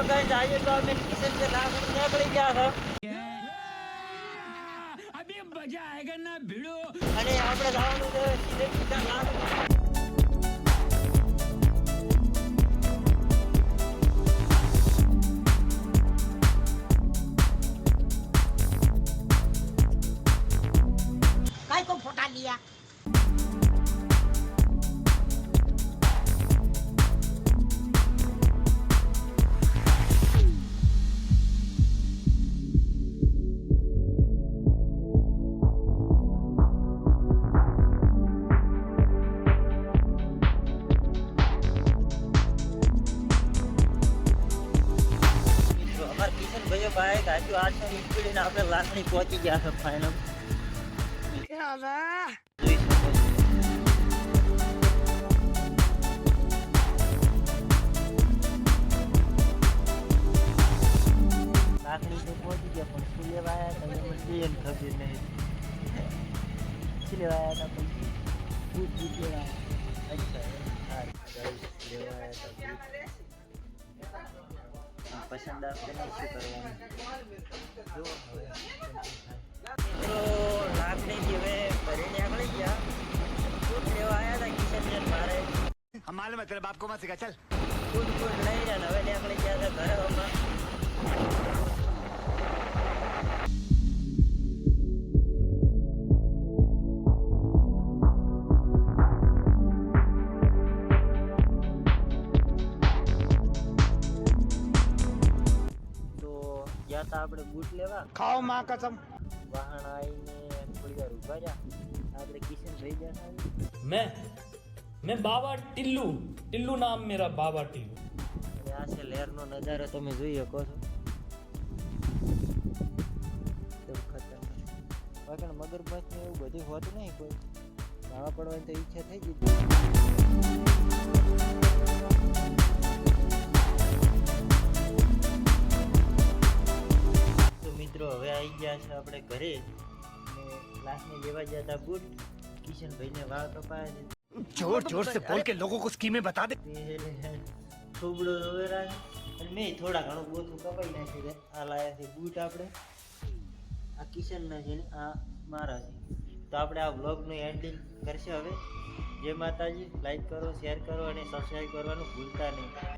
hello guys आइए तो मैं किचन से लाकड़ी निकल गया था अभी मजा आएगा ना भिड़ो अरे આપણે જવાનું છે સીધે સીધા લાકડી काय को फोटा लिया બાઈક આજુ 800 ની સ્પીડ ને આપણે લાકડી પહોંચી ગયા છે ફાઇનલ લાકડી તો પહોંચી ગયા પણ શું લેવા આવ્યા હતા મને ખબર નહીં શું લેવા આવ્યા હતા બૂટ લેવા અચ્છા લેવા આવ્યા હતા પસંદ આવશે નહીં શું કરવાનું જો હવે મિત્રો લાકડી હવે ઘરે નીકળી ગયા ફૂડ લેવા આવ્યા હતા કિશન મારે हमारे मतलब आपको मत सिखा चल ફૂડ લઈ રહ્યા હવે નીકળી ગયા હતા ઘરે હમણાં આપણે બૂટ લેવા खाओ माँ कसम વાહન આવીને થોડી વાર ઉભા રહ્યા આપણે કિશન ભાઈ ગયા मैं बाबा टिल्लू नाम मेरा बाबा टिल्लू અને આ છે લહેરનો નજારો તમે જોઈ શકો છો એકદમ ખતરનાક વાગણ મગરમચ્છ ને એવું બધું હોતું નહીં કોઈ નાવા પડવાની તો ઈચ્છા થઈ ગઈ મિત્રો હવે આવી ગયા છે આપણે ઘરે અને ક્લાસને લેવા ગયા હતા બૂટ કિશન ભાઈને વાળ કપાયા છે जोर जोर से बोल के लोगों को स्कीमें बता दे થોબડો વગેરે અને મેં થોડા ઘણું બોથું કપાઈ નાખ્યું છે આ લાયા છે બૂટ આપણે આ કિશનના છે ને આ મારા છે તો આપણે આ વ્લોગનું એન્ડિંગ કરશે હવે જય માતાજી લાઈક કરો શેર કરો અને સબસ્ક્રાઈબ કરવાનું ભૂલતા નહીં